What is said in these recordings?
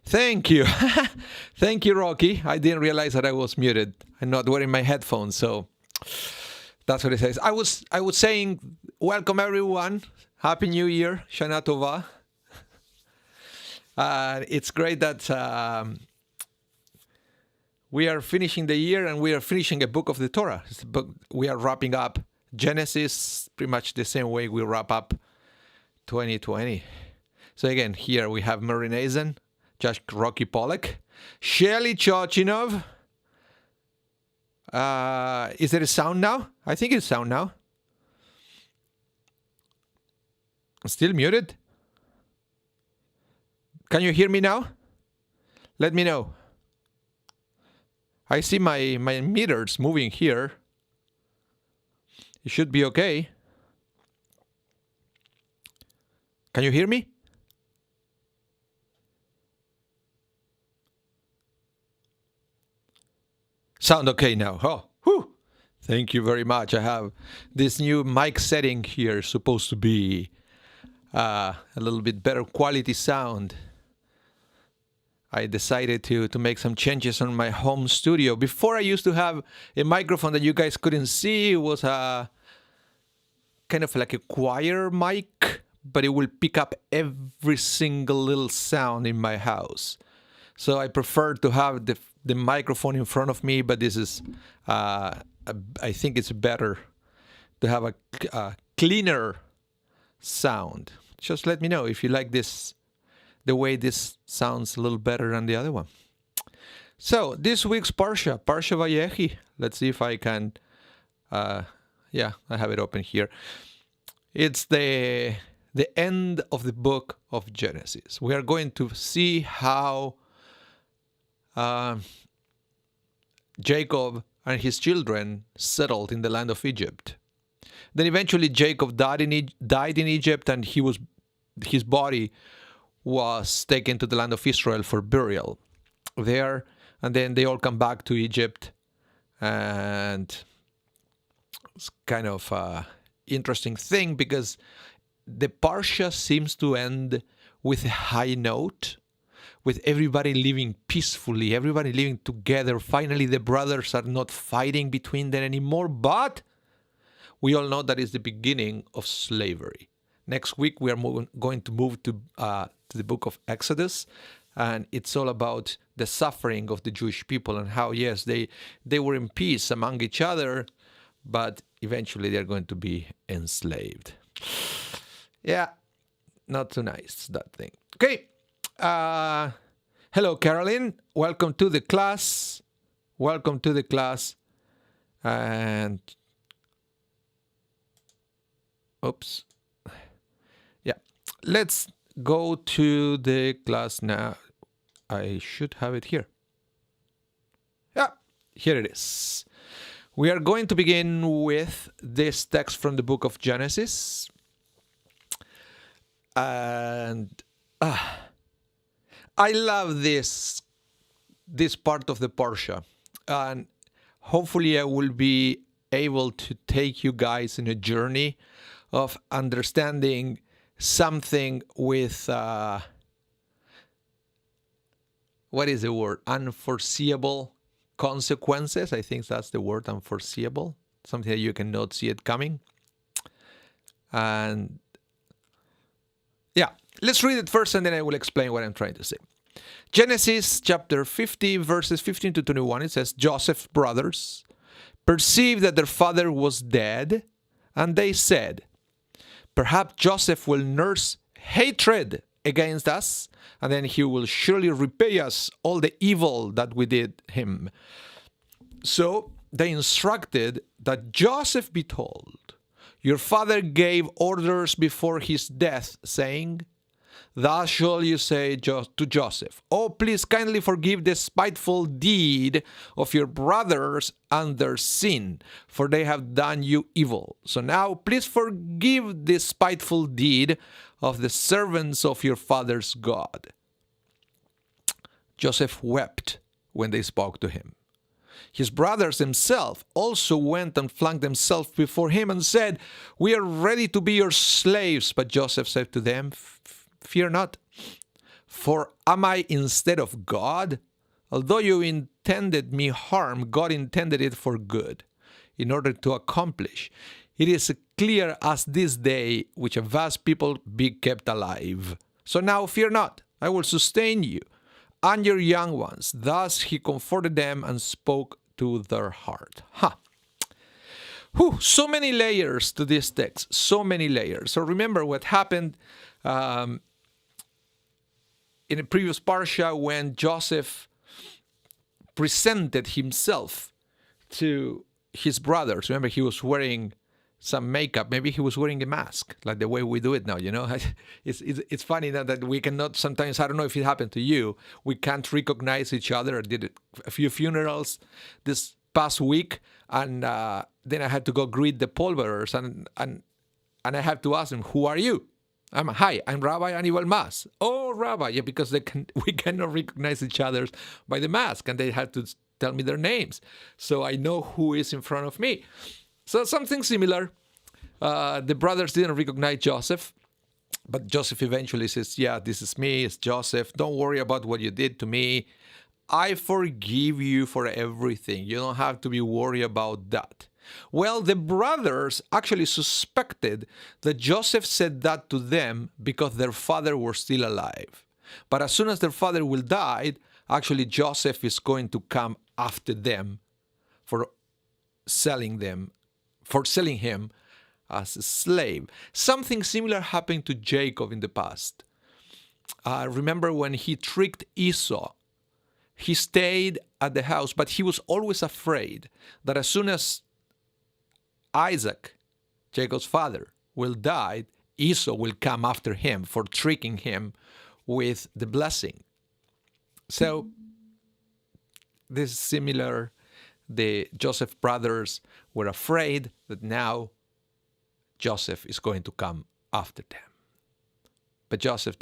Thank you. Thank you, Rocky. I didn't realize that I was muted. I'm not wearing my headphones, so that's what it says. I was saying, welcome everyone. Happy New Year. Shana Tova. It's great that we are finishing the year and we are finishing a book of the Torah. It's a book, we are wrapping up Genesis pretty much the same way we wrap up 2020. So again, here we have Mary Nazen, Josh Rocky Pollock, Shelly Chochinov. Is there a sound now? I think it's sound now. Still muted? Can you hear me now? Let me know. I see my meters moving here. It should be okay. Can you hear me? Sound okay now. Oh, whew. Thank you very much. I have this new mic setting here, supposed to be a little bit better quality sound. I decided to make some changes on my home studio. Before I used to have a microphone that you guys couldn't see. It was a kind of like a choir mic, but it will pick up every single little sound in my house. So I prefer to have the microphone in front of me, but this is, I think it's better to have a cleaner sound. Just let me know if you like this, the way this sounds a little better than the other one. So this week's Parasha Vayechi. Let's see if I can, yeah, I have it open here. It's the end of the book of Genesis. We are going to see how Jacob and his children settled in the land of Egypt. Then eventually Jacob died in Egypt, and his body was taken to the land of Israel for burial there. And then they all come back to Egypt, and it's kind of an interesting thing because the Parsha seems to end with a high note, with everybody living peacefully, everybody living together. Finally, the brothers are not fighting between them anymore, but we all know that is the beginning of slavery. Next week, we are going to move to the book of Exodus, and it's all about the suffering of the Jewish people and how, yes, they were in peace among each other, but eventually they're going to be enslaved. Yeah, not too nice, that thing. Okay. Hello, Carolyn. Welcome to the class. Welcome to the class. And oops. Yeah. Let's go to the class now. I should have it here. Yeah, here it is. We are going to begin with this text from the book of Genesis. And I love this part of the Parsha, and hopefully I will be able to take you guys in a journey of understanding something with, what is the word? Unforeseeable consequences. I think that's the word, unforeseeable. Something that you cannot see it coming. And yeah, let's read it first and then I will explain what I'm trying to say. Genesis chapter 50, verses 15 to 21, it says, Joseph's brothers perceived that their father was dead, and they said, perhaps Joseph will nurse hatred against us, and then he will surely repay us all the evil that we did him. So they instructed that Joseph be told, your father gave orders before his death, saying, thus shall you say to Joseph, oh, please kindly forgive the spiteful deed of your brothers and their sin, for they have done you evil. So now please forgive the spiteful deed of the servants of your father's God. Joseph wept when they spoke to him. His brothers themselves also went and flung themselves before him and said, we are ready to be your slaves. But Joseph said to them, fear not, For am I instead of God? Although you intended me harm, God intended it for good, in order to accomplish. It is clear as this day, which a vast people be kept alive. So now fear not, I will sustain you and your young ones. Thus he comforted them and spoke to their heart. So many layers to this text, so many layers. So remember what happened in the previous Parasha when Joseph presented himself to his brothers. Remember, he was wearing some makeup. Maybe he was wearing a mask, like the way we do it now, you know. It's funny that we cannot sometimes, I don't know if it happened to you, we can't recognize each other. I did a few funerals this past week, and then I had to go greet the pallbearers, and I have to ask them, who are you? I'm Rabbi Anibal. Oh, Rabbi, yeah, because we cannot recognize each other by the mask, and they had to tell me their names, so I know who is in front of me. So something similar. The brothers didn't recognize Joseph, but Joseph eventually says, yeah, this is me, it's Joseph. Don't worry about what you did to me. I forgive you for everything. You don't have to be worried about that. Well, the brothers actually suspected that Joseph said that to them because their father was still alive. But as soon as their father will die, actually Joseph is going to come after them for selling him as a slave. Something similar happened to Jacob in the past. Remember when he tricked Esau? He stayed at the house, but he was always afraid that as soon as Isaac, Jacob's father, will die, Esau will come after him for tricking him with the blessing. So this is similar. The Joseph brothers were afraid that now Joseph is going to come after them. But Joseph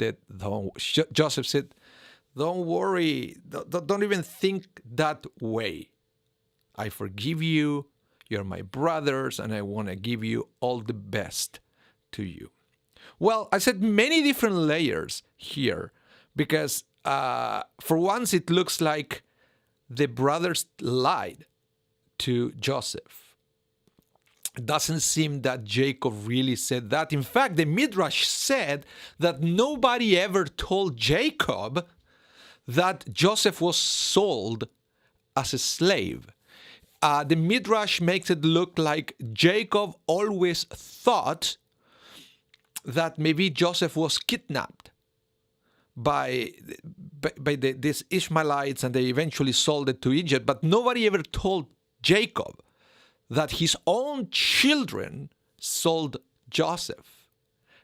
said, don't worry, don't even think that way. I forgive you, you're my brothers, and I want to give you all the best to you. Well, I said many different layers here because for once it looks like the brothers lied to Joseph. It doesn't seem that Jacob really said that. In fact, the Midrash said that nobody ever told Jacob that Joseph was sold as a slave. The Midrash makes it look like Jacob always thought that maybe Joseph was kidnapped by these Ishmaelites, and they eventually sold it to Egypt. But nobody ever told Jacob that his own children sold Joseph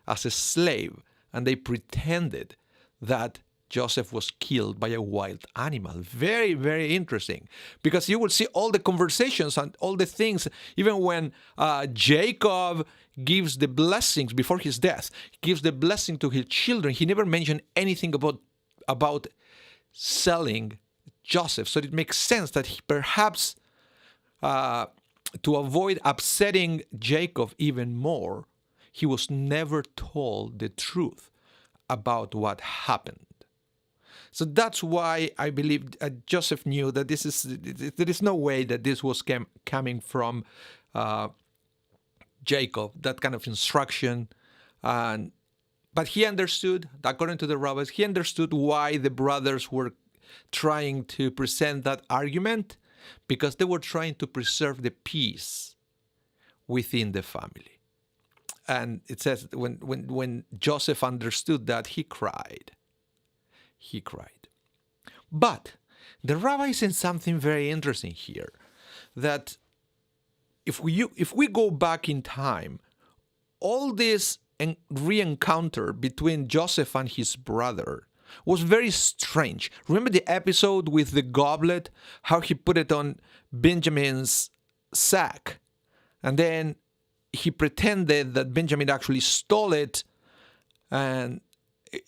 as a slave, and they pretended that Joseph was killed by a wild animal. Very, very interesting, because you will see all the conversations and all the things, even when Jacob gives the blessings before his death, gives the blessing to his children, he never mentioned anything about selling Joseph. So it makes sense that he perhaps, to avoid upsetting Jacob even more, he was never told the truth about what happened. So that's why I believe Joseph knew that there is no way that this was coming from Jacob, that kind of instruction. But he understood, according to the rabbis, he understood why the brothers were trying to present that argument, because they were trying to preserve the peace within the family. And it says when Joseph understood that, he cried. He cried. But the rabbi said something very interesting here, that if we go back in time, all this re-encounter between Joseph and his brother was very strange. Remember the episode with the goblet, how he put it on Benjamin's sack, and then he pretended that Benjamin actually stole it, and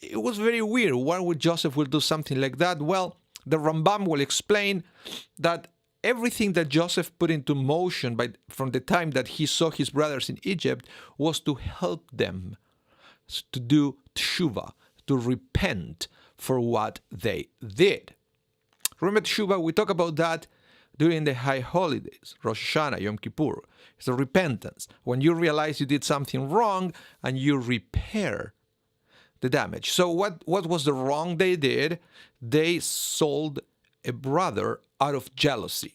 it was very weird. Why would Joseph do something like that? Well, the Rambam will explain that everything that Joseph put into motion from the time that he saw his brothers in Egypt was to help them to do Teshuva, to repent for what they did. Remember Teshuva, we talk about that during the high holidays, Rosh Hashanah, Yom Kippur. It's a repentance. When you realize you did something wrong and you repair the damage. So what was the wrong they did? They sold a brother out of jealousy.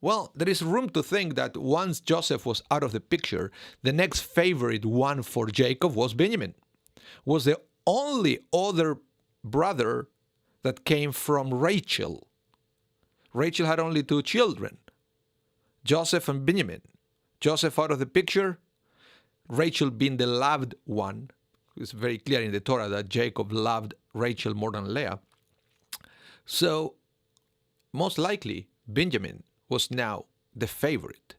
Well, there is room to think that once Joseph was out of the picture, the next favorite one for Jacob was Benjamin. Was the only other brother that came from Rachel. Rachel had only 2 children, Joseph and Benjamin. Joseph out of the picture, Rachel being the loved one. It's very clear in the Torah that Jacob loved Rachel more than Leah. So, most likely, Benjamin was now the favorite.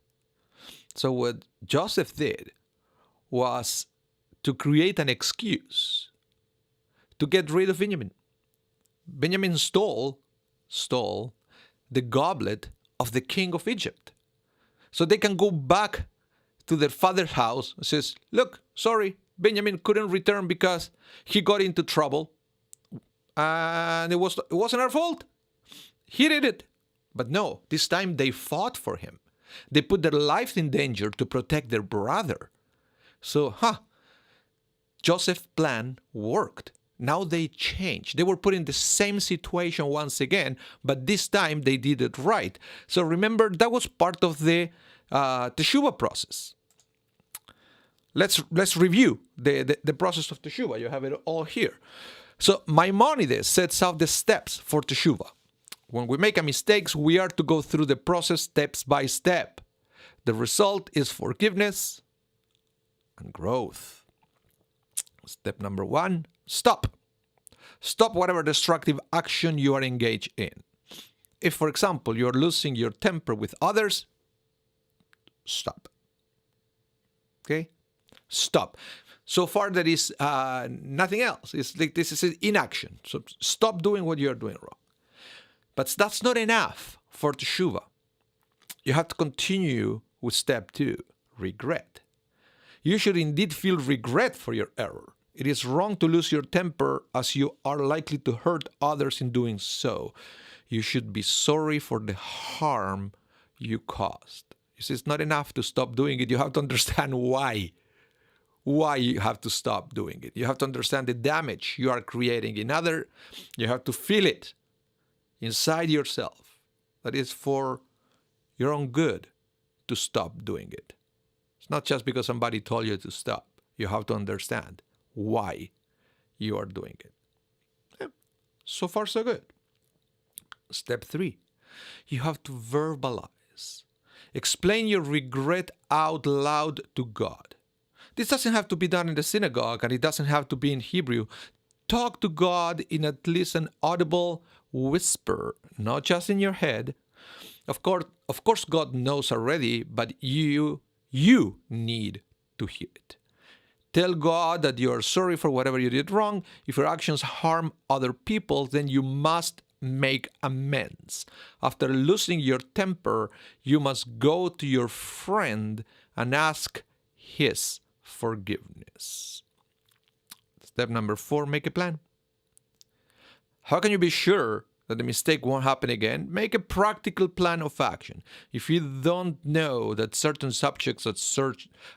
So what Joseph did was to create an excuse to get rid of Benjamin. Benjamin stole the goblet of the king of Egypt. So they can go back to their father's house and says, look, sorry, Benjamin couldn't return because he got into trouble. And it wasn't our fault. He did it. But no, this time they fought for him. They put their lives in danger to protect their brother. So, Joseph's plan worked. Now they changed. They were put in the same situation once again, but this time they did it right. So remember, that was part of the Teshuva process. Let's review the process of Teshuva. You have it all here. So Maimonides sets out the steps for Teshuva. When we make a mistake, we are to go through the process steps by step. The result is forgiveness and growth. Step number 1, stop. Stop whatever destructive action you are engaged in. If, for example, you are losing your temper with others, stop. Okay? Stop. So far, there is nothing else. It's like this is inaction. So stop doing what you are doing wrong. But that's not enough for Teshuva. You have to continue with step 2, regret. You should indeed feel regret for your error. It is wrong to lose your temper as you are likely to hurt others in doing so. You should be sorry for the harm you caused. You see, it's not enough to stop doing it. You have to understand why you have to stop doing it. You have to understand the damage you are creating in others. You have to feel it inside yourself. That is for your own good to stop doing it. It's not just because somebody told you to stop. You have to understand why you are doing it. Yeah. So far, so good. Step 3, you have to verbalize. Explain your regret out loud to God. This doesn't have to be done in the synagogue, and it doesn't have to be in Hebrew. Talk to God in at least an audible whisper, not just in your head. Of course, God knows already, but you need to hear it. Tell God that you are sorry for whatever you did wrong. If your actions harm other people, then you must make amends. After losing your temper, you must go to your friend and ask his forgiveness. Step number 4, make a plan. How can you be sure that the mistake won't happen again? Make a practical plan of action. If you don't know that certain subjects are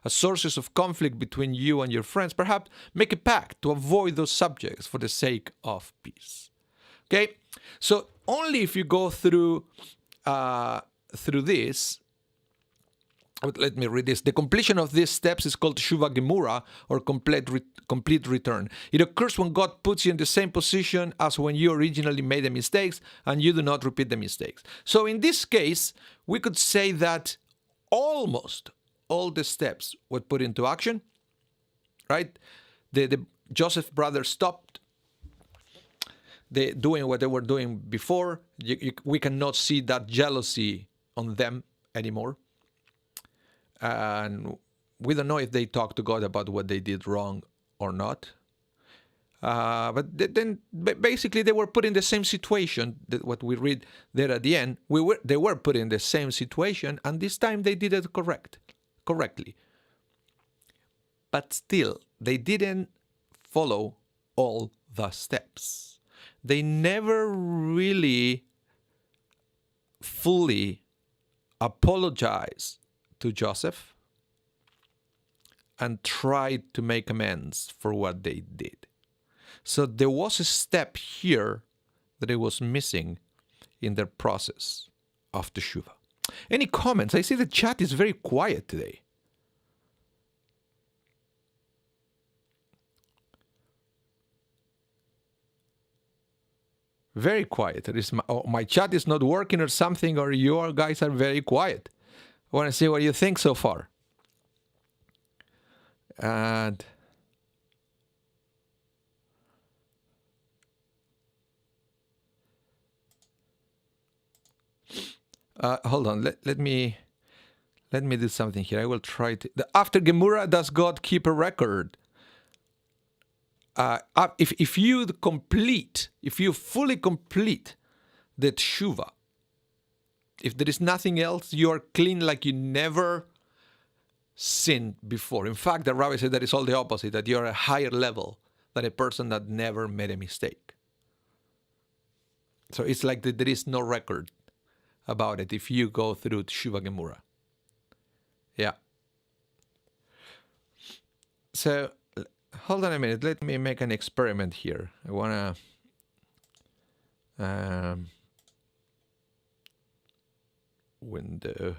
sources of conflict between you and your friends, perhaps make a pact to avoid those subjects for the sake of peace. Okay? So only if you go through this, let me read this. The completion of these steps is called Teshuva Gemura, or complete return. It occurs when God puts you in the same position as when you originally made the mistakes, and you do not repeat the mistakes. So in this case, we could say that almost all the steps were put into action, right? The Joseph brothers stopped doing what they were doing before. We cannot see that jealousy on them anymore. And we don't know if they talked to God about what they did wrong or not. But then basically they were put in the same situation, that what we read there at the end. They were put in the same situation, and this time they did it correctly. But still, they didn't follow all the steps. They never really fully apologized to Joseph and tried to make amends for what they did. So there was a step here that it was missing in their process of Teshuva. Any comments? I see the chat is very quiet today. Very quiet. My chat is not working or something, or you guys are very quiet. I want to see what you think so far. And hold on. Let me do something here. I will try to. After Gemura, does God keep a record? If you fully complete the Teshuva, if there is nothing else, you are clean like you never sinned before. In fact, the Rabbi said that it's all the opposite, that you're a higher level than a person that never made a mistake. So it's like there is no record about it if you go through Teshuva Gemura. Yeah. So hold on a minute. Let me make an experiment here. I want to window.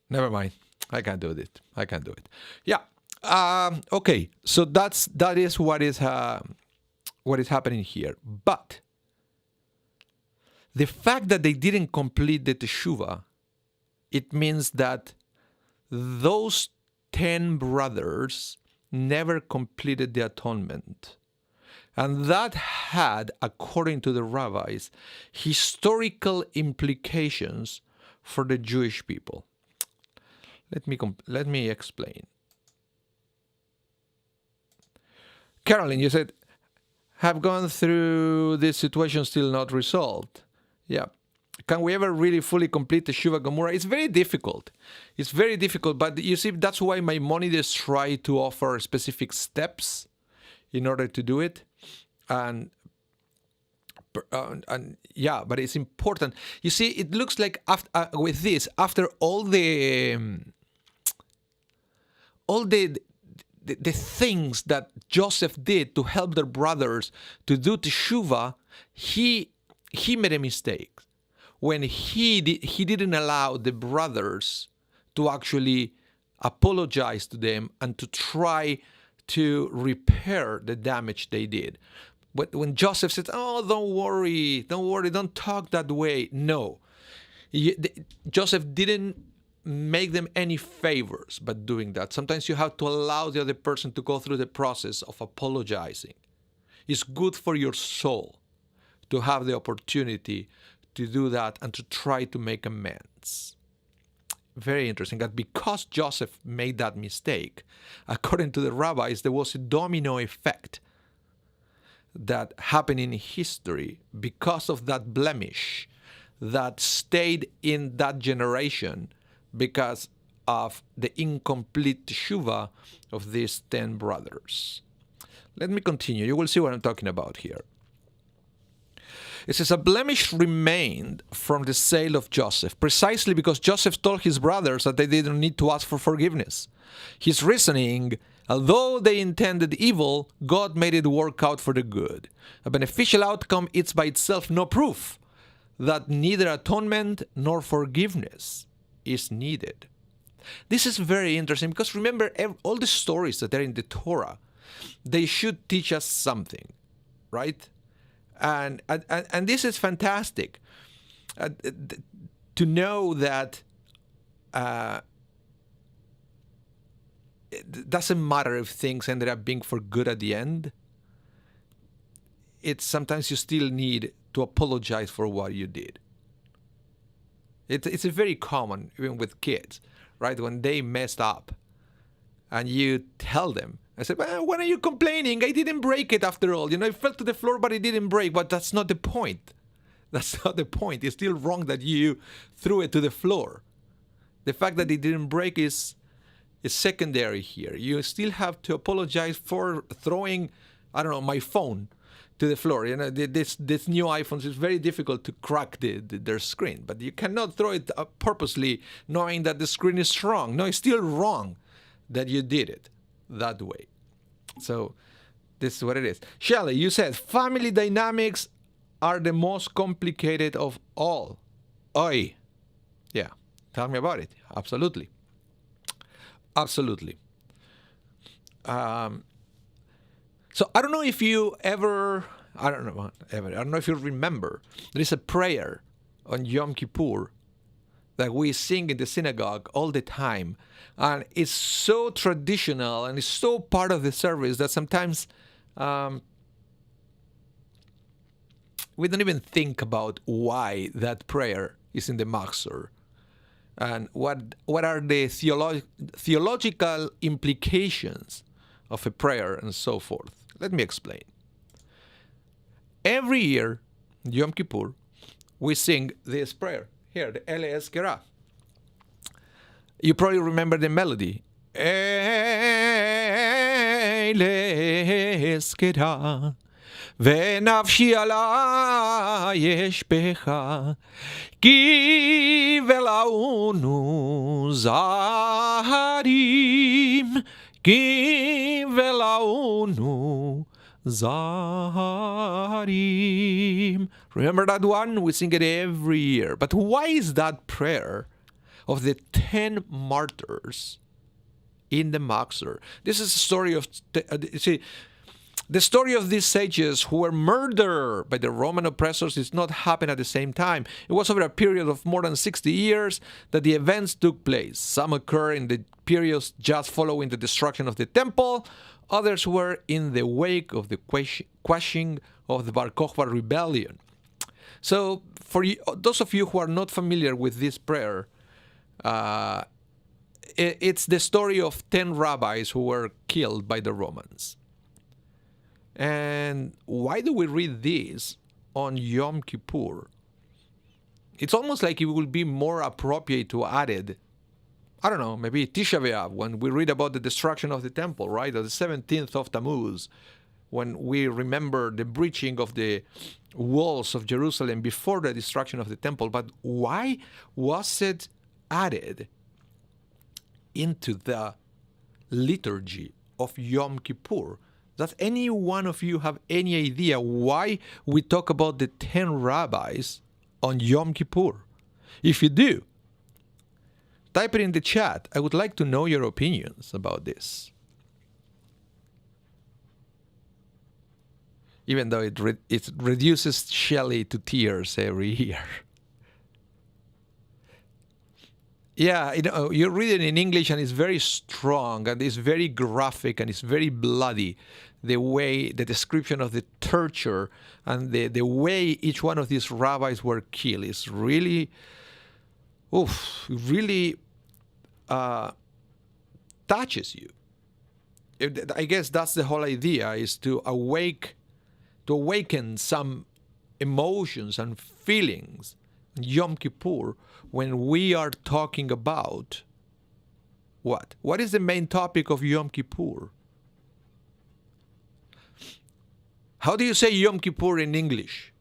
Never mind. I can't do it. Yeah. Okay. So that is what is happening here. But the fact that they didn't complete the Teshuva, it means that those 10 brothers never completed the atonement. And that had, according to the rabbis, historical implications for the Jewish people. Let me explain. Carolyn, you said, have gone through this situation still not resolved. Yeah. Can we ever really fully complete the Teshuva Gemura? It's very difficult. But you see, that's why Maimonides try to offer specific steps in order to do it. And yeah, but it's important. You see, it looks like after all the things that Joseph did to help their brothers to do Teshuva, he made a mistake when he didn't allow the brothers to actually apologize to them and to try to repair the damage they did. But when Joseph said, "Oh, don't worry, don't talk that way," no, Joseph didn't make them any favors by doing that. Sometimes you have to allow the other person to go through the process of apologizing. It's good for your soul to have the opportunity to do that and to try to make amends. Very interesting that because Joseph made that mistake, according to the rabbis, there was a domino effect that happened in history because of that blemish that stayed in that generation because of the incomplete teshuva of these 10 brothers. Let me continue. You will see what I'm talking about here. It says, a blemish remained from the sale of Joseph, precisely because Joseph told his brothers that they didn't need to ask for forgiveness. His reasoning, although they intended evil, God made it work out for the good. A beneficial outcome is by itself no proof that neither atonement nor forgiveness is needed. This is very interesting because remember, all the stories that are in the Torah, they should teach us something, right? And this is fantastic to know that it doesn't matter if things ended up being for good at the end. It's sometimes you still need to apologize for what you did. It's a very common, even with kids, right? When they messed up and you tell them, I said, well, when are you complaining? I didn't break it after all. You know, it fell to the floor, but it didn't break. But that's not the point. That's not the point. It's still wrong that you threw it to the floor. The fact that it didn't break is secondary here. You still have to apologize for throwing, I don't know, my phone to the floor. You know, this new iPhones is very difficult to crack their screen, but you cannot throw it purposely knowing that the screen is wrong. No, it's still wrong that you did it that way. So this is what it is. Shelley, you said family dynamics are the most complicated of all. Oi. Yeah, tell me about it. Absolutely. Absolutely. So I don't know if you ever, I don't know if you remember, there is a prayer on Yom Kippur that we sing in the synagogue all the time. And it's so traditional and it's so part of the service that sometimes we don't even think about why that prayer is in the Machzor and what are the theological implications of a prayer and so forth. Let me explain. Every year, Yom Kippur, we sing this prayer. Here, the Ele Ezkerah. You probably remember the melody. Ele Ezkerah, ונפשי עלייך בך, כי ולעונו זרים, כי ולעונו zarim. Remember that one? We sing it every year. But why is that prayer of the 10 martyrs in the Machzor? This is a story of, the story of these sages who were murdered by the Roman oppressors did not happen at the same time. It was over a period of more than 60 years that the events took place. Some occur in the periods just following the destruction of the temple. Others were in the wake of the quashing of the Bar Kokhba rebellion. So, for those of you who are not familiar with this prayer, it's the story of 10 rabbis who were killed by the Romans. And why do we read this on Yom Kippur? It's almost like it would be more appropriate to add it, I don't know, maybe Tisha B'Av, when we read about the destruction of the temple, right? Or the 17th of Tammuz, when we remember the breaching of the walls of Jerusalem before the destruction of the temple. But why was it added into the liturgy of Yom Kippur? Does any one of you have any idea why we talk about the 10 rabbis on Yom Kippur? If you do, type it in the chat. I would like to know your opinions about this. Even though it reduces Shelley to tears every year. Yeah, you read it in English and it's very strong and it's very graphic and it's very bloody. The way, the description of the torture and the way each one of these rabbis were killed is really, really touches you. I guess that's the whole idea, is to awaken some emotions and feelings in Yom Kippur when we are talking about what? What is the main topic of Yom Kippur? How do you say Yom Kippur in English?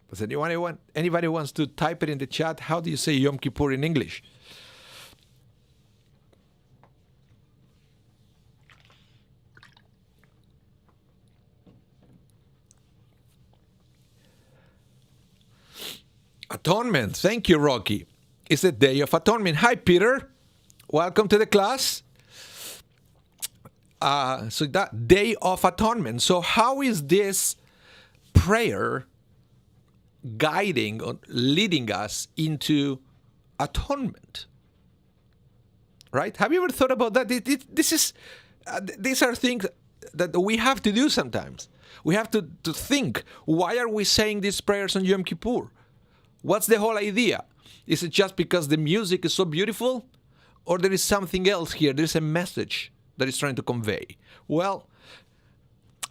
Does anybody wants to type it in the chat? How do you say Yom Kippur in English? Atonement. Thank you, Rocky. It's the Day of Atonement. Hi, Peter. Welcome to the class. So that Day of Atonement. So how is this prayer guiding or leading us into atonement? Right? Have you ever thought about that? These are things that we have to do sometimes. We have to think, why are we saying these prayers on Yom Kippur? What's the whole idea? Is it just because the music is so beautiful? Or there is something else here? There's a message that is trying to convey. Well,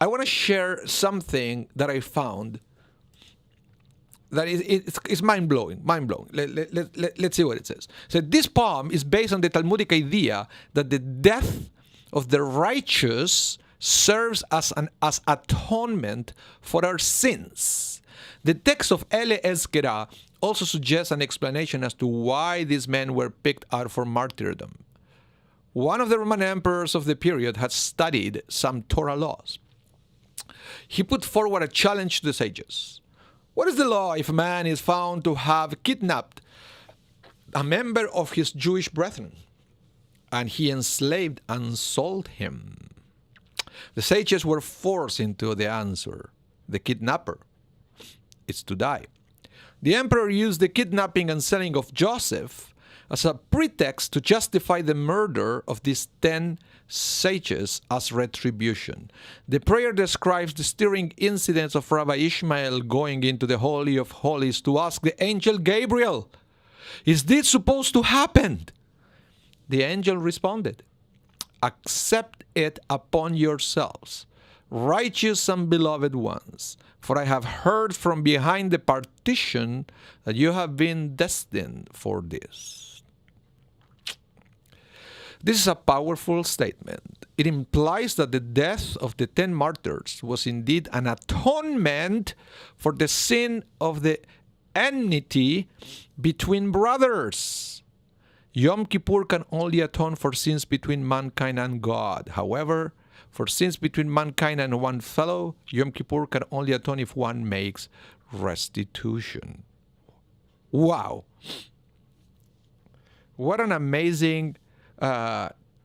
I want to share something that I found that it's mind-blowing. Let's see what it says. So this poem is based on the Talmudic idea that the death of the righteous serves as atonement for our sins. The text of Elbaze also suggests an explanation as to why these men were picked out for martyrdom. One of the Roman emperors of the period had studied some Torah laws. He put forward a challenge to the sages. What is the law if a man is found to have kidnapped a member of his Jewish brethren, and he enslaved and sold him? The sages were forced into the answer. The kidnapper is to die. The emperor used the kidnapping and selling of Joseph as a pretext to justify the murder of these 10 sages as retribution. The prayer describes the stirring incidents of Rabbi Ishmael going into the Holy of Holies to ask the angel Gabriel, "Is this supposed to happen?" The angel responded, "Accept it upon yourselves, righteous and beloved ones, for I have heard from behind the partition that you have been destined for this." This is a powerful statement. It implies that the death of the 10 martyrs was indeed an atonement for the sin of the enmity between brothers. Yom Kippur can only atone for sins between mankind and God. However, for sins between mankind and one fellow, Yom Kippur can only atone if one makes restitution. Wow. What an amazing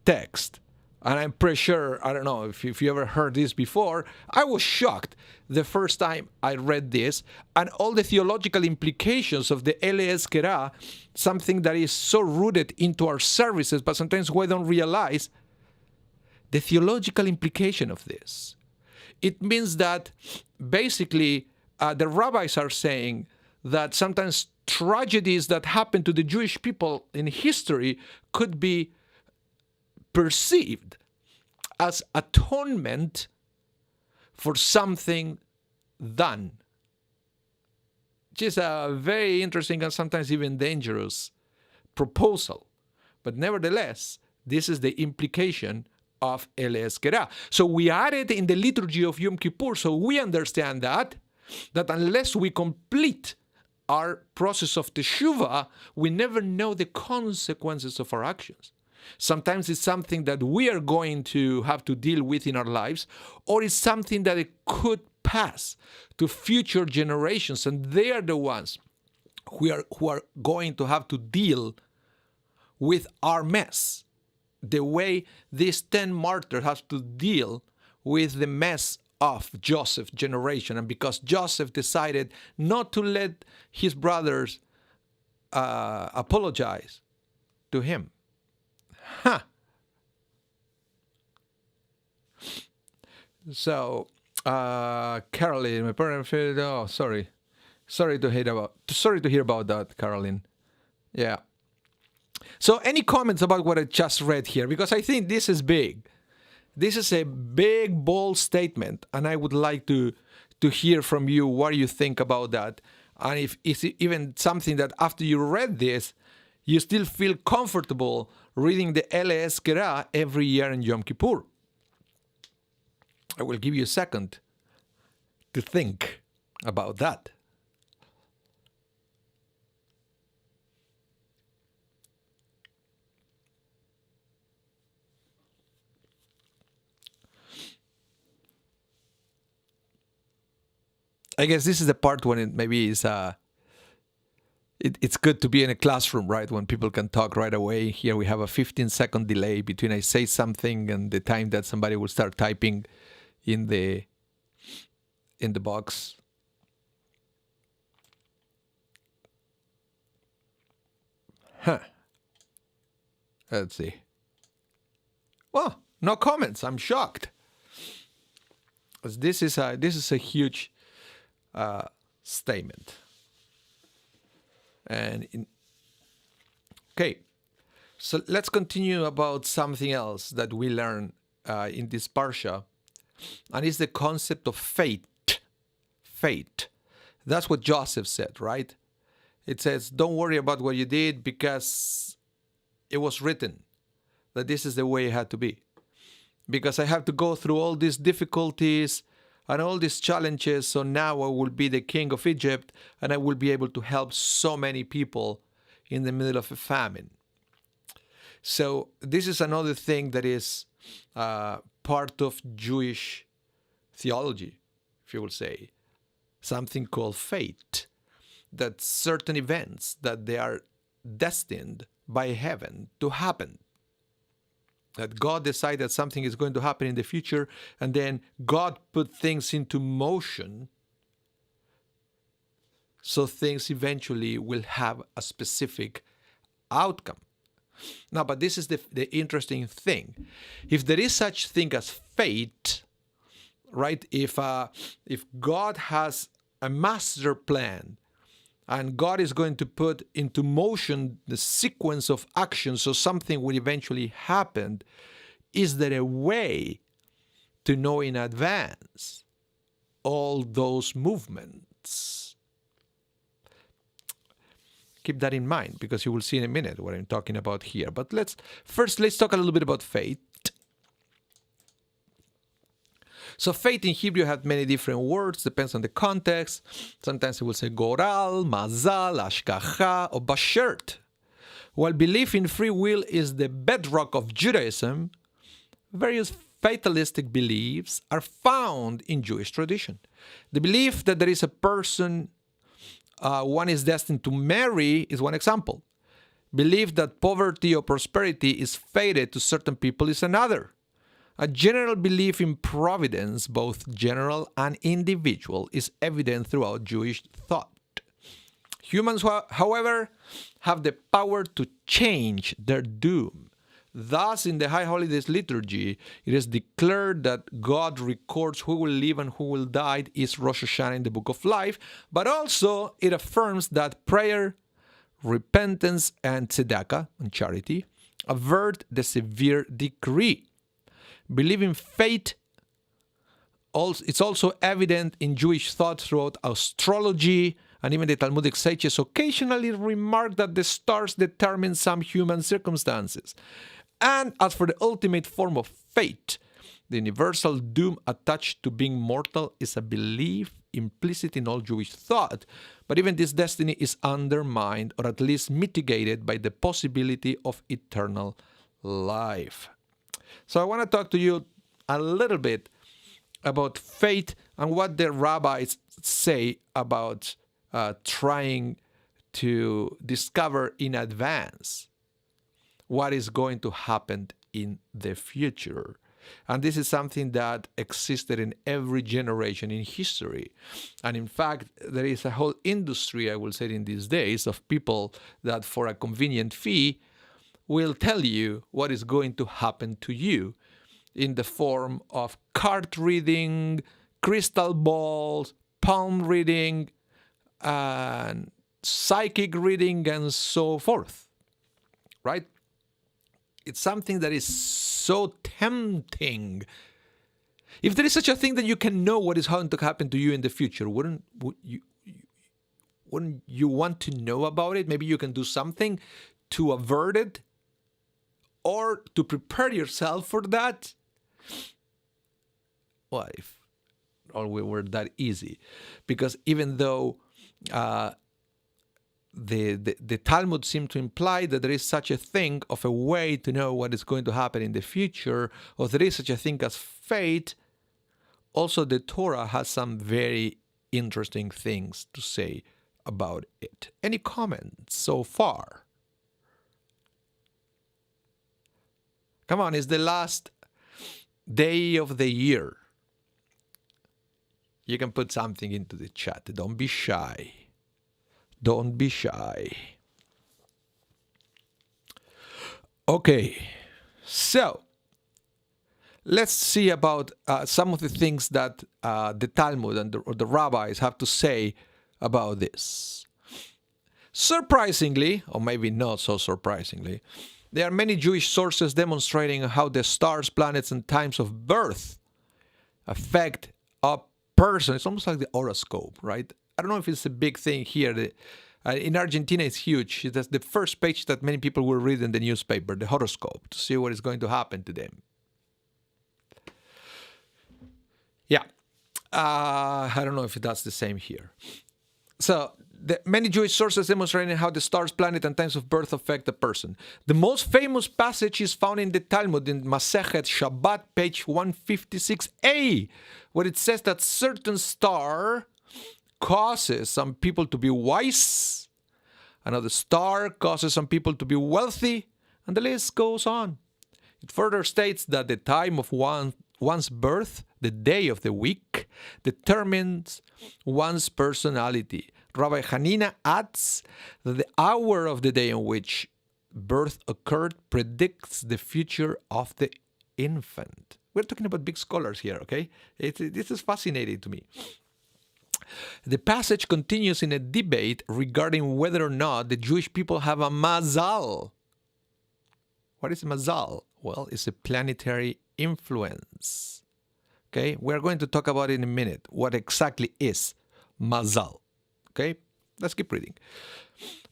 text. And I'm pretty sure, I don't know if you ever heard this before, I was shocked the first time I read this, and all the theological implications of the Elbaze, something that is so rooted into our services, but sometimes we don't realize the theological implication of this. It means that basically the rabbis are saying that sometimes tragedies that happen to the Jewish people in history could be perceived as atonement for something done. Which is a very interesting and sometimes even dangerous proposal. But nevertheless, this is the implication of Elbaze. So we add it in the liturgy of Yom Kippur, so we understand that unless we complete our process of Teshuva, we never know the consequences of our actions. Sometimes it's something that we are going to have to deal with in our lives, or it's something that it could pass to future generations, and they are the ones who are going to have to deal with our mess, the way these 10 martyrs have to deal with the mess of Joseph's generation. And because Joseph decided not to let his brothers apologize to him. So, Caroline, my parents feel, oh, sorry to hear about that, Caroline. Yeah. So, any comments about what I just read here? Because I think this is big. This is a big, bold statement, and I would like to hear from you what you think about that, and if it's even something that after you read this, you still feel comfortable reading the Elbaze every year in Yom Kippur. I will give you a second to think about that. I guess this is the part when it maybe is it's good to be in a classroom, right? When people can talk right away. Here we have a 15-second delay between I say something and the time that somebody will start typing in the box. Let's see. Well, no comments. I'm shocked. This is a huge statement. Okay, so let's continue about something else that we learn in this Parasha. and it's the concept of fate. Fate. That's what Joseph said, right? It says, don't worry about what you did because it was written that this is the way it had to be. Because I have to go through all these difficulties and all these challenges, so now I will be the king of Egypt and I will be able to help so many people in the middle of a famine. So this is another thing that is part of Jewish theology, if you will say, something called fate, that certain events that they are destined by heaven to happen. That God decided something is going to happen in the future, and then God put things into motion so things eventually will have a specific outcome. Now, but this is the interesting thing. If there is such thing as fate, right? If God has a master plan, and God is going to put into motion the sequence of actions so something will eventually happen, is there a way to know in advance all those movements? Keep that in mind, because you will see in a minute what I'm talking about here. But let's talk a little bit about fate. So fate in Hebrew has many different words, depends on the context. Sometimes it will say goral, mazal, ashkacha, or bashert. While belief in free will is the bedrock of Judaism, various fatalistic beliefs are found in Jewish tradition. The belief that there is a person one is destined to marry is one example. Belief that poverty or prosperity is fated to certain people is another. A general belief in providence, both general and individual, is evident throughout Jewish thought. Humans, however, have the power to change their doom. Thus, in the High Holidays liturgy, it is declared that God records who will live and who will die is Rosh Hashanah in the Book of Life, but also it affirms that prayer, repentance, and tzedakah, and charity, avert the severe decree. Believing fate, it's also evident in Jewish thought throughout astrology, and even the Talmudic sages occasionally remark that the stars determine some human circumstances. And as for the ultimate form of fate, the universal doom attached to being mortal is a belief implicit in all Jewish thought, but even this destiny is undermined or at least mitigated by the possibility of eternal life. So I want to talk to you a little bit about fate and what the rabbis say about trying to discover in advance what is going to happen in the future. And this is something that existed in every generation in history. And in fact, there is a whole industry, I will say in these days, of people that for a convenient fee will tell you what is going to happen to you in the form of card reading, crystal balls, palm reading, and psychic reading, and so forth, right? It's something that is so tempting. If there is such a thing that you can know what is going to happen to you in the future, wouldn't you want to know about it? Maybe you can do something to avert it or to prepare yourself for that. Well, if only were that easy. Because even though the Talmud seems to imply that there is such a thing of a way to know what is going to happen in the future, or there is such a thing as fate, also the Torah has some very interesting things to say about it. Any comments so far? Come on, it's the last day of the year. You can put something into the chat. Don't be shy. Don't be shy. Okay, so let's see about some of the things that the Talmud and the rabbis have to say about this. Surprisingly, or maybe not so surprisingly, there are many Jewish sources demonstrating how the stars, planets, and times of birth affect a person. It's almost like the horoscope, right? I don't know if it's a big thing here. In Argentina, it's huge. That's the first page that many people will read in the newspaper, the horoscope, to see what is going to happen to them. Yeah. I don't know if that's the same here. So, many Jewish sources demonstrating how the stars, planet, and times of birth affect a person. The most famous passage is found in the Talmud in Masechet Shabbat, page 156a, where it says that certain star causes some people to be wise, another star causes some people to be wealthy, and the list goes on. It further states that the time of one's birth, the day of the week, determines one's personality. Rabbi Hanina adds that the hour of the day in which birth occurred predicts the future of the infant. We're talking about big scholars here, okay? This is fascinating to me. The passage continues in a debate regarding whether or not the Jewish people have a mazal. What is mazal? Well, it's a planetary influence. Okay, we're going to talk about it in a minute. What exactly is mazal? Okay, let's keep reading.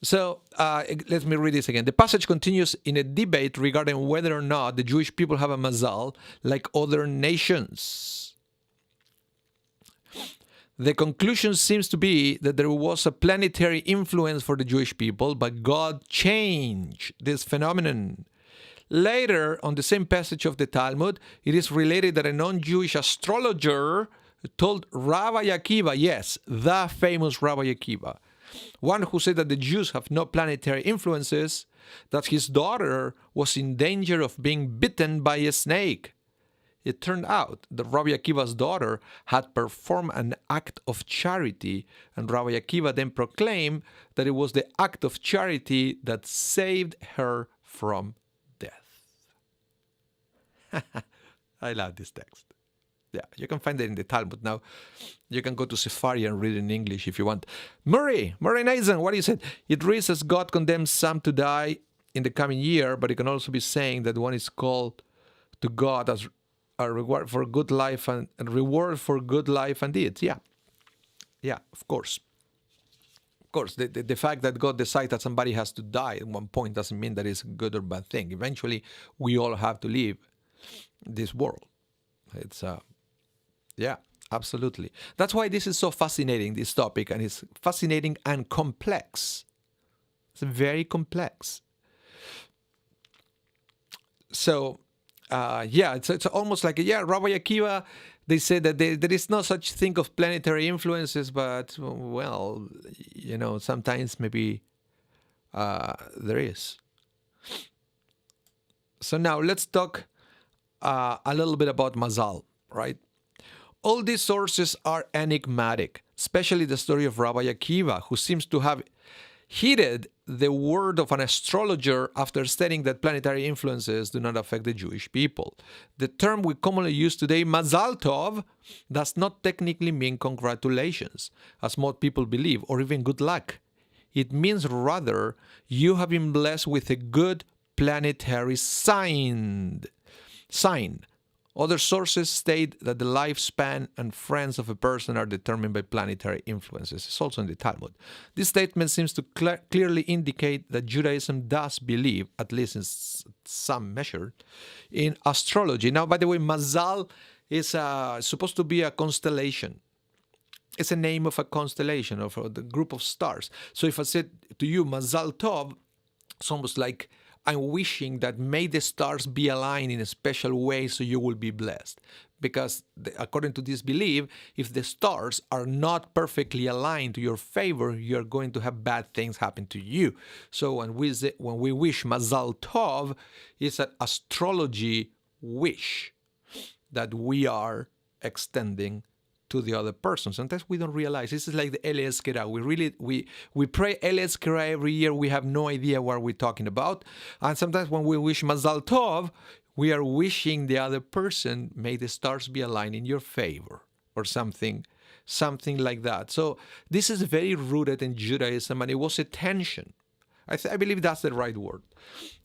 So let me read this again. The passage continues in a debate regarding whether or not the Jewish people have a mazal like other nations. The conclusion seems to be that there was a planetary influence for the Jewish people, but God changed this phenomenon. Later, on the same passage of the Talmud, it is related that a non-Jewish astrologer told Rabbi Akiva, yes, the famous Rabbi Akiva, one who said that the Jews have no planetary influences, that his daughter was in danger of being bitten by a snake. It turned out that Rabbi Akiva's daughter had performed an act of charity, and Rabbi Akiva then proclaimed that it was the act of charity that saved her from death. I love this text. Yeah, you can find it in the Talmud. Now, you can go to Safari and read it in English if you want. Murray Nathan, what do you say? It reads as God condemns some to die in the coming year, but it can also be saying that one is called to God as a reward for good life and reward for good life and deeds. Yeah, of course. Of course, the fact that God decides that somebody has to die at one point doesn't mean that it's a good or bad thing. Eventually, we all have to leave this world. It's yeah, absolutely. That's why this is so fascinating, this topic, and it's fascinating and complex. It's very complex. So, it's almost like, Rabbi Akiva, they say that there is no such thing of planetary influences, but, well, sometimes maybe there is. So now let's talk a little bit about Mazal, right? All these sources are enigmatic, especially the story of Rabbi Akiva, who seems to have heeded the word of an astrologer after stating that planetary influences do not affect the Jewish people. The term we commonly use today, Mazal Tov, does not technically mean congratulations, as most people believe, or even good luck. It means rather, you have been blessed with a good planetary sign. Other sources state that the lifespan and friends of a person are determined by planetary influences. It's also in the Talmud. This statement seems to clearly indicate that Judaism does believe, at least in some measure, in astrology. Now, by the way, Mazal is supposed to be a constellation. It's a name of a constellation, of the group of stars. So if I said to you, Mazal Tov, it's almost like I'm wishing that may the stars be aligned in a special way so you will be blessed. Because according to this belief, if the stars are not perfectly aligned to your favor, you're going to have bad things happen to you. So when we wish Mazal Tov, it's an astrology wish that we are extending to the other person. Sometimes we don't realize. This is like the Elbaze. We pray Elbaze every year. We have no idea what we're talking about. And sometimes when we wish Mazal Tov, we are wishing the other person, may the stars be aligned in your favor, or something like that. So this is very rooted in Judaism, and it was a tension. I believe that's the right word.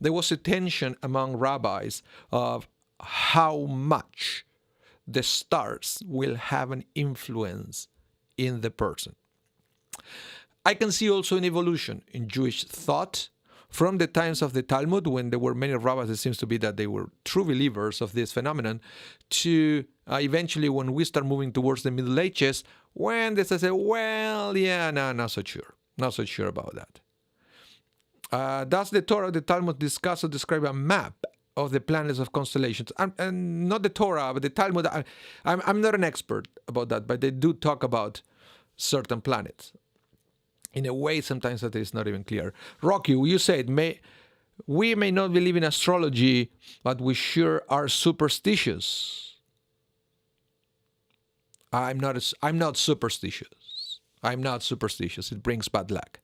There was a tension among rabbis of how much the stars will have an influence in the person. I can see also an evolution in Jewish thought from the times of the Talmud, when there were many rabbis, it seems to be that they were true believers of this phenomenon, to eventually when we start moving towards the Middle Ages, when they say, well, yeah, no, not so sure. Not so sure about that. Does the Torah, the Talmud discuss or describe a map of the planets of constellations? And not the Torah, but the Talmud. I'm not an expert about that, but they do talk about certain planets in a way sometimes that is not even clear. Rocky, you said we may not believe in astrology, but we sure are superstitious. I'm not superstitious. I'm not superstitious. It brings bad luck.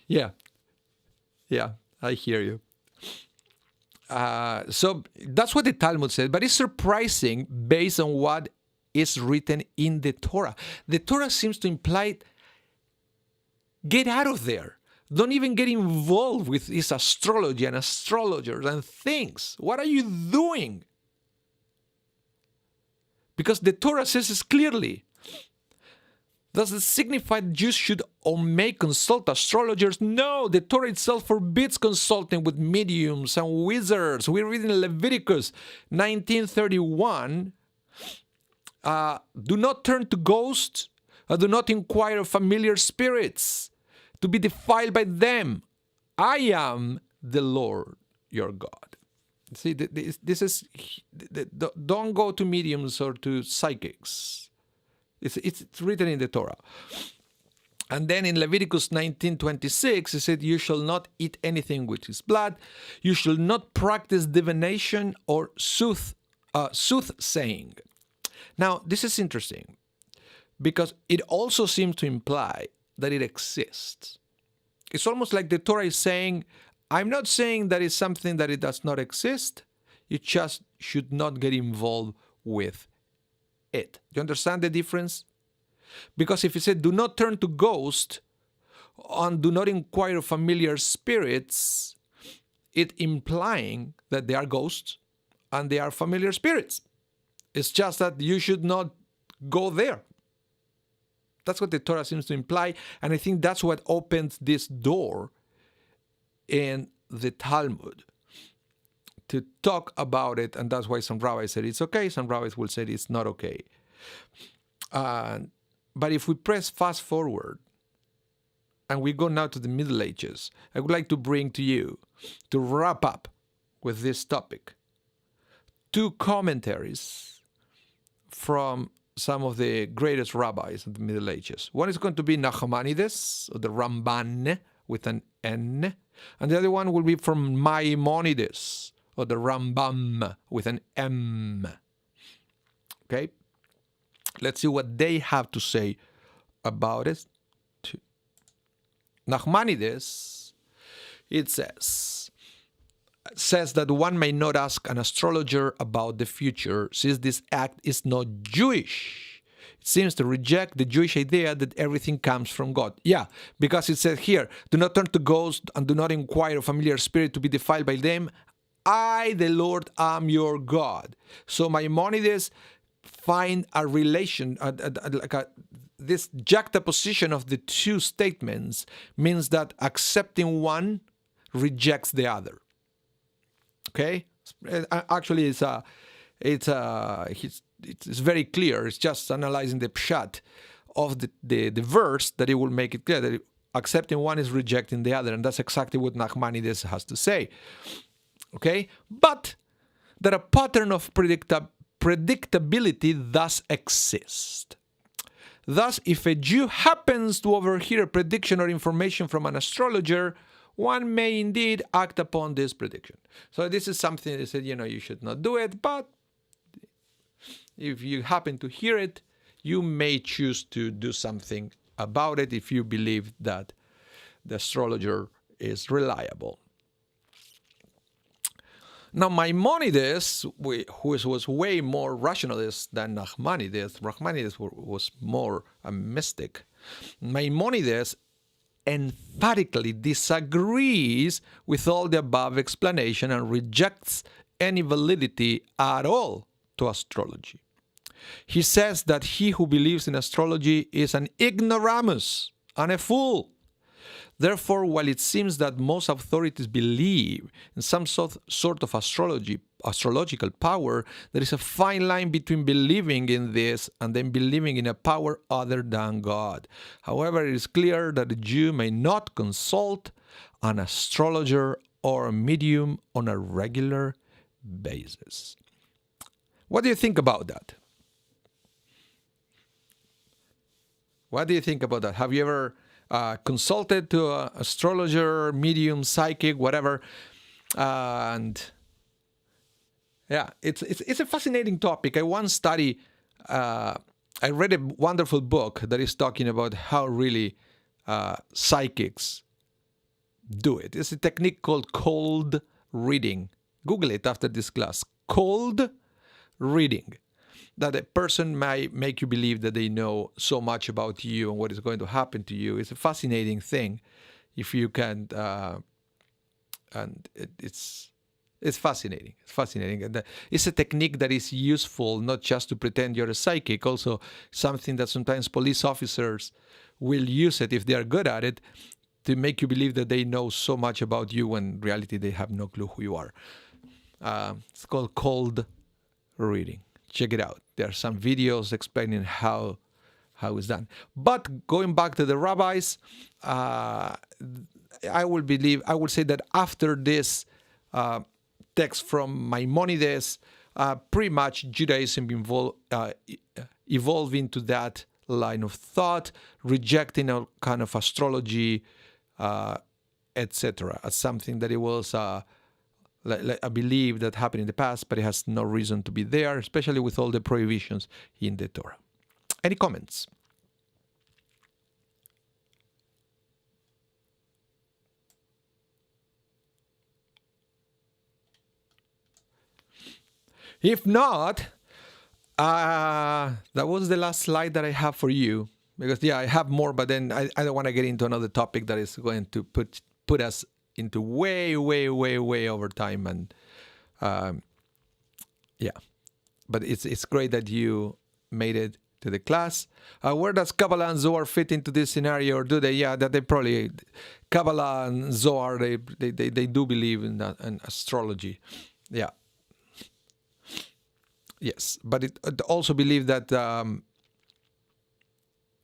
Yeah, I hear you. So that's what the Talmud said, but it's surprising based on what is written in the Torah. The Torah seems to imply, get out of there. Don't even get involved with this astrology and astrologers and things. What are you doing? Because the Torah says this clearly. Does it signify that Jews should or may consult astrologers? No, the Torah itself forbids consulting with mediums and wizards. We read in Leviticus 19:31, do not turn to ghosts, do not inquire of familiar spirits, to be defiled by them. I am the Lord your God. See, this is, don't go to mediums or to psychics. It's written in the Torah. And then in Leviticus 19:26, it said, you shall not eat anything which is blood. You shall not practice divination or soothsaying. Now, this is interesting because it also seems to imply that it exists. It's almost like the Torah is saying, I'm not saying that it's something that it does not exist. You just should not get involved with it. Do you understand the difference? Because if you say, do not turn to ghosts and do not inquire of familiar spirits, it implying that they are ghosts and they are familiar spirits. It's just that you should not go there. That's what the Torah seems to imply, and I think that's what opens this door in the Talmud to talk about it, and that's why some rabbis said it's okay, some rabbis will say it's not okay. But if we press fast forward and we go now to the Middle Ages, I would like to bring to you, to wrap up with this topic, two commentaries from some of the greatest rabbis of the Middle Ages. One is going to be Nachmanides, or the Ramban, with an N, and the other one will be from Maimonides, or the Rambam, with an M. Okay? Let's see what they have to say about it. Nachmanides, it says that one may not ask an astrologer about the future, since this act is not Jewish. It seems to reject the Jewish idea that everything comes from God. Yeah, because it says here, do not turn to ghosts and do not inquire of familiar spirit to be defiled by them. I, the Lord, am your God. So Maimonides find a relation, this juxtaposition of the two statements means that accepting one rejects the other. Okay, actually, it's very clear. It's just analyzing the pshat of the verse that it will make it clear that accepting one is rejecting the other, and that's exactly what Nachmanides has to say. Okay, but that a pattern of predictability does exist. Thus, if a Jew happens to overhear a prediction or information from an astrologer, one may indeed act upon this prediction. So this is something they said, you should not do it, but if you happen to hear it, you may choose to do something about it if you believe that the astrologer is reliable. Now, Maimonides, who was way more rationalist than Nachmanides was more a mystic. Maimonides emphatically disagrees with all the above explanation and rejects any validity at all to astrology. He says that he who believes in astrology is an ignoramus and a fool. Therefore, while it seems that most authorities believe in some sort of astrological power, there is a fine line between believing in this and then believing in a power other than God. However, it is clear that a Jew may not consult an astrologer or a medium on a regular basis. What do you think about that? What do you think about that? Have you ever consulted to an astrologer, medium, psychic, whatever? And yeah, it's a fascinating topic. I once studied, I read a wonderful book that is talking about how really psychics do it. It's a technique called cold reading. Google it after this class. Cold reading. That a person might make you believe that they know so much about you and what is going to happen to you. It's a fascinating thing if you can, and it's fascinating. It's fascinating. And it's a technique that is useful not just to pretend you're a psychic, also something that sometimes police officers will use it if they are good at it to make you believe that they know so much about you when in reality they have no clue who you are. It's called cold reading. Check it out. There are some videos explaining how it's done. But going back to the rabbis, I would say that after this text from Maimonides, pretty much Judaism evolved into that line of thought, rejecting a kind of astrology, etc., as something that it was I believe that happened in the past, but it has no reason to be there, especially with all the prohibitions in the Torah. Any comments? If not, that was the last slide that I have for you. Because, yeah, I have more, but then I don't want to get into another topic that is going to put us into way over time. And, yeah. But it's great that you made it to the class. Where does Kabbalah and Zohar fit into this scenario? Or do they? Yeah, that they probably... Kabbalah and Zohar, they do believe in that, in astrology. Yeah. Yes, but it also believe that...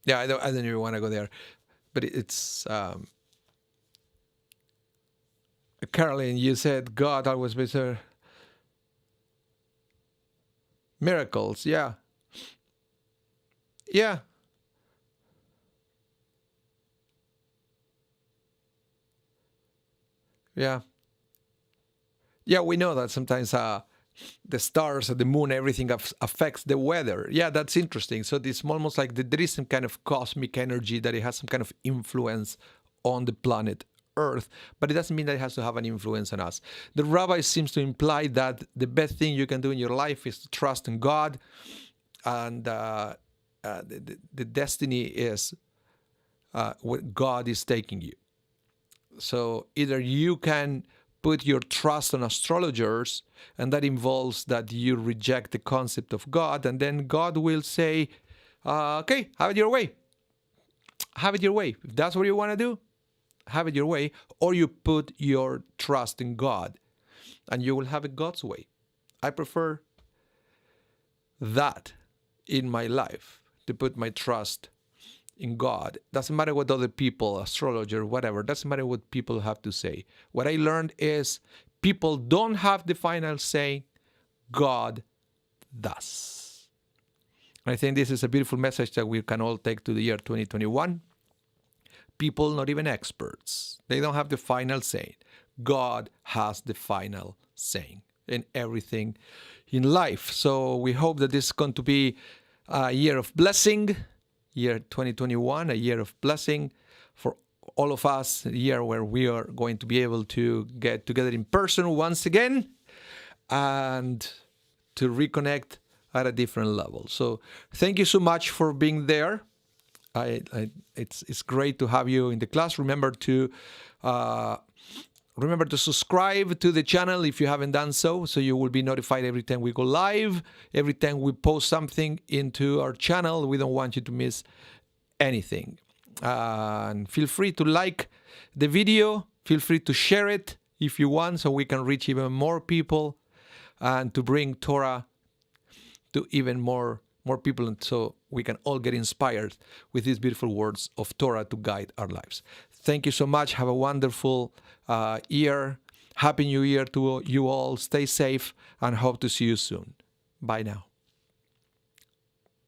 yeah, I don't even want to go there. But it's... Caroline, you said God always makes miracles. Yeah. Yeah. Yeah. Yeah, we know that sometimes the stars, the moon, everything affects the weather. Yeah, that's interesting. So it's almost like there is some kind of cosmic energy that it has some kind of influence on the planet Earth, but it doesn't mean that it has to have an influence on us. The Rabbi seems to imply that the best thing you can do in your life is to trust in God, and the destiny is where God is taking you. So either you can put your trust on astrologers, and that involves that you reject the concept of God, and then God will say, okay, have it your way. Have it your way. If that's what you want to do, have it your way, or you put your trust in God, and you will have it God's way. I prefer that in my life, to put my trust in God. Doesn't matter what other people, astrologer, whatever, doesn't matter what people have to say. What I learned is people don't have the final say, God does. I think this is a beautiful message that we can all take to the year 2021. People, not even experts, they don't have the final say. God has the final say in everything in life. So we hope that this is going to be a year of blessing, year 2021, a year of blessing for all of us, a year where we are going to be able to get together in person once again and to reconnect at a different level. So thank you so much for being there. It's great to have you in the class. Remember to Remember to subscribe to the channel if you haven't done so you will be notified every time we go live, every time we post something into our channel. We don't want you to miss anything. And feel free to like the video. Feel free to share it if you want so we can reach even more people and to bring Torah to even more people, and so we can all get inspired with these beautiful words of Torah to guide our lives. Thank you so much. Have a wonderful year. Happy New Year to you all. Stay safe and hope to see you soon. Bye now.